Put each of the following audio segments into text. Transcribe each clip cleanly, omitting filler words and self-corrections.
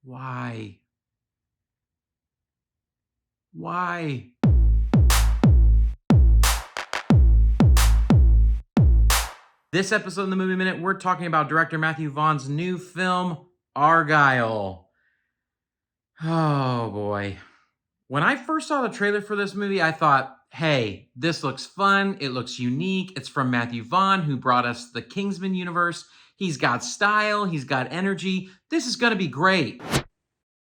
Why? Why? This episode of the Movie Minute, we're talking about director Matthew Vaughn's new film, Argylle. Oh boy. When I first saw the trailer for this movie, I thought, hey, this looks fun. It looks unique. It's from Matthew Vaughn, who brought us the Kingsman universe. He's got style. He's got energy. This is going to be great.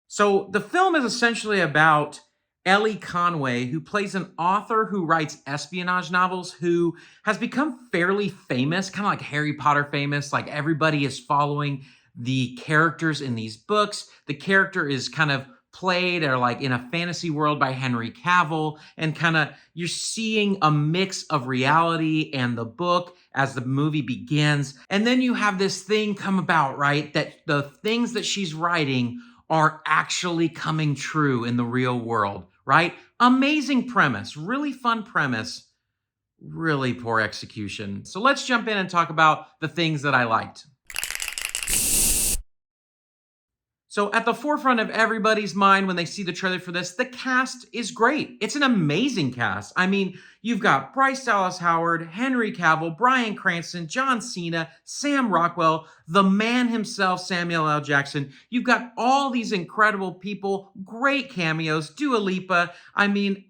So the film is essentially about Ellie Conway, who plays an author who writes espionage novels, who has become fairly famous, kind of like Harry Potter famous. Like everybody is following the characters in these books. The character is kind of played or like in a fantasy world by Henry Cavill, and kind of you're seeing a mix of reality and the book as the movie begins. And then you have this thing come about, right? That the things that she's writing are actually coming true in the real world, right? Amazing premise, really fun premise, really poor execution. So let's jump in and talk about the things that I liked. So at the forefront of everybody's mind when they see the trailer for this, the cast is great. It's an amazing cast. I mean, you've got Bryce Dallas Howard, Henry Cavill, Bryan Cranston, John Cena, Sam Rockwell, the man himself, Samuel L. Jackson. You've got all these incredible people, great cameos, Dua Lipa. I mean,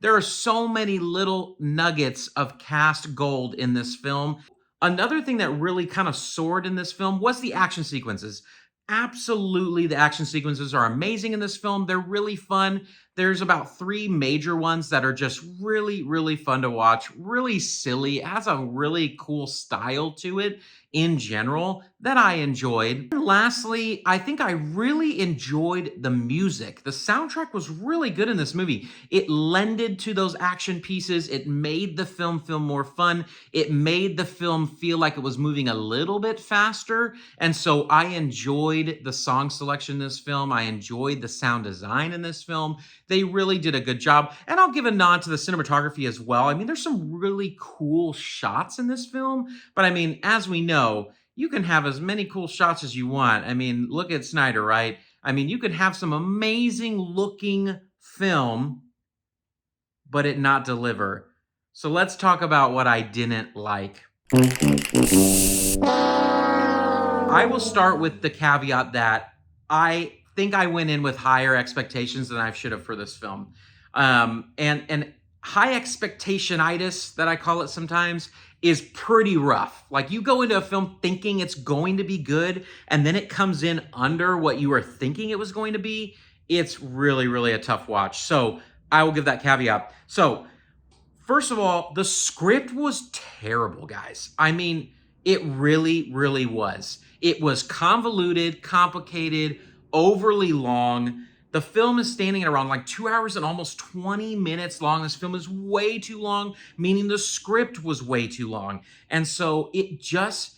there are so many little nuggets of cast gold in this film. Another thing that really kind of soared in this film was the action sequences. Absolutely, the action sequences are amazing in this film. They're really fun. There's about 3 major ones that are just really, really fun to watch. Really silly. It has a really cool style to it in general that I enjoyed. And lastly, I think I really enjoyed the music. The soundtrack was really good in this movie. It lended to those action pieces. It made the film feel more fun. It made the film feel like it was moving a little bit faster. And so I enjoyed the song selection in this film. I enjoyed the sound design in this film. They really did a good job. And I'll give a nod to the cinematography as well. I mean, there's some really cool shots in this film. But I mean, as we know, you can have as many cool shots as you want. I mean, look at Snyder, right? I mean, you could have some amazing looking film, but it not deliver. So let's talk about what I didn't like. I will start with the caveat that I think I went in with higher expectations than I should have for this film. And high expectationitis, that I call it sometimes, is pretty rough. Like, you go into a film thinking it's going to be good, and then it comes in under what you were thinking it was going to be. It's really, really a tough watch. So I will give that caveat. So first of all, the script was terrible, guys. I mean, it really, really was. It was convoluted, complicated, overly long. The film is standing at around like 2 hours and almost 20 minutes long. This film is way too long, meaning the script was way too long. And so it just,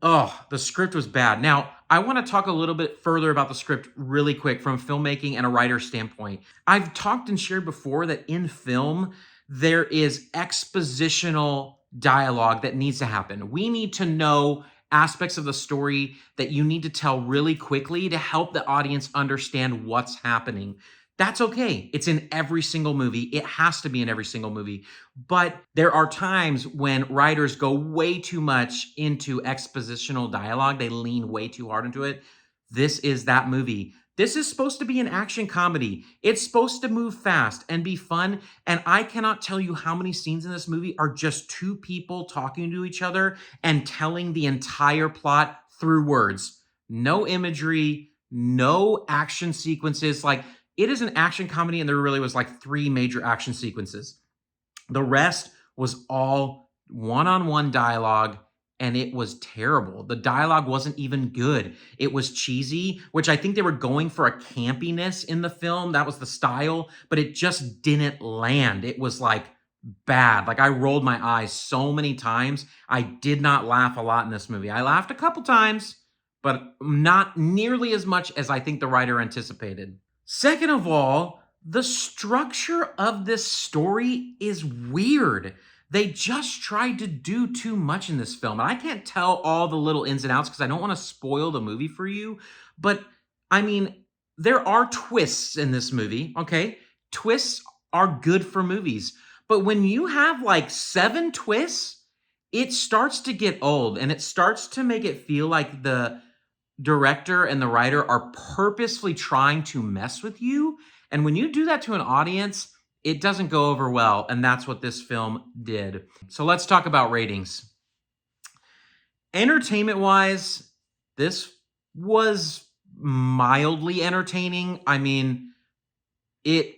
the script was bad. Now, I want to talk a little bit further about the script really quick from a filmmaking and a writer's standpoint. I've talked and shared before that in film, there is expositional dialogue that needs to happen. We need to know aspects of the story that you need to tell really quickly to help the audience understand what's happening. That's okay. It's in every single movie. It has to be in every single movie. But there are times when writers go way too much into expositional dialogue. They lean way too hard into it. This is that movie. This is supposed to be an action comedy. It's supposed to move fast and be fun. And I cannot tell you how many scenes in this movie are just 2 people talking to each other and telling the entire plot through words. No imagery, no action sequences. Like, it is an action comedy, and there really was like 3 major action sequences. The rest was all one-on-one dialogue, and it was terrible. The dialogue wasn't even good. It was cheesy, which I think they were going for a campiness in the film. That was the style, but it just didn't land. It was like bad. Like, I rolled my eyes so many times. I did not laugh a lot in this movie. I laughed a couple times, but not nearly as much as I think the writer anticipated. Second of all, the structure of this story is weird. They just tried to do too much in this film. And I can't tell all the little ins and outs because I don't want to spoil the movie for you. But I mean, there are twists in this movie, okay? Twists are good for movies. But when you have like 7 twists, it starts to get old and it starts to make it feel like the director and the writer are purposefully trying to mess with you. And when you do that to an audience, it doesn't go over well. And that's what this film did. So let's talk about ratings. Entertainment-wise, this was mildly entertaining. I mean, it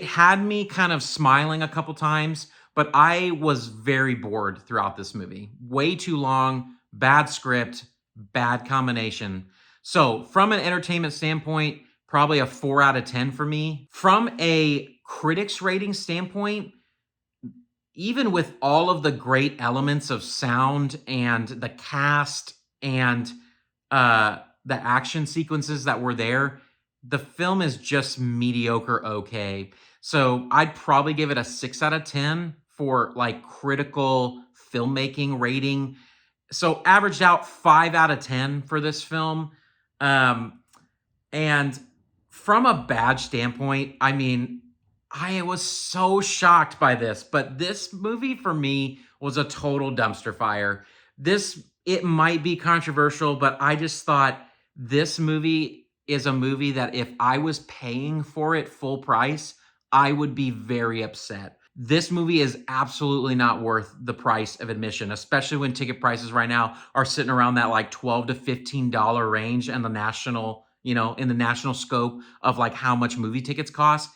had me kind of smiling a couple times, but I was very bored throughout this movie. Way too long, bad script, bad combination. So from an entertainment standpoint, probably a 4 out of 10 for me. From a critics rating standpoint, even with all of the great elements of sound and the cast and the action sequences that were there, the film is just mediocre okay. So I'd probably give it a 6 out of 10 for like critical filmmaking rating. So averaged out 5 out of 10 for this film. And from a badge standpoint, I mean, I was so shocked by this, but this movie for me was a total dumpster fire. It might be controversial, but I just thought this movie is a movie that if I was paying for it full price, I would be very upset. This movie is absolutely not worth the price of admission, especially when ticket prices right now are sitting around that like $12 to $15 range and the national, in the national scope of like how much movie tickets cost.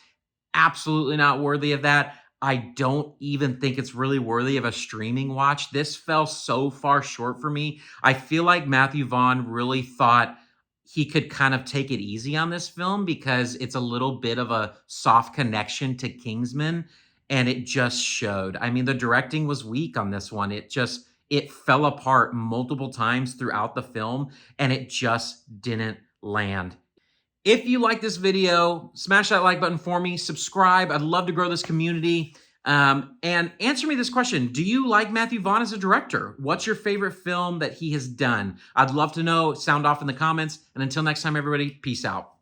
Absolutely not worthy of that. I don't even think it's really worthy of a streaming watch. This fell so far short for me. I feel like Matthew Vaughn really thought he could kind of take it easy on this film because it's a little bit of a soft connection to Kingsman, and it just showed. I mean, the directing was weak on this one. It fell apart multiple times throughout the film, and it just didn't land. If you like this video, smash that like button for me, subscribe. I'd love to grow this community. And answer me this question. Do you like Matthew Vaughn as a director? What's your favorite film that he has done? I'd love to know. Sound off in the comments. And until next time, everybody, peace out.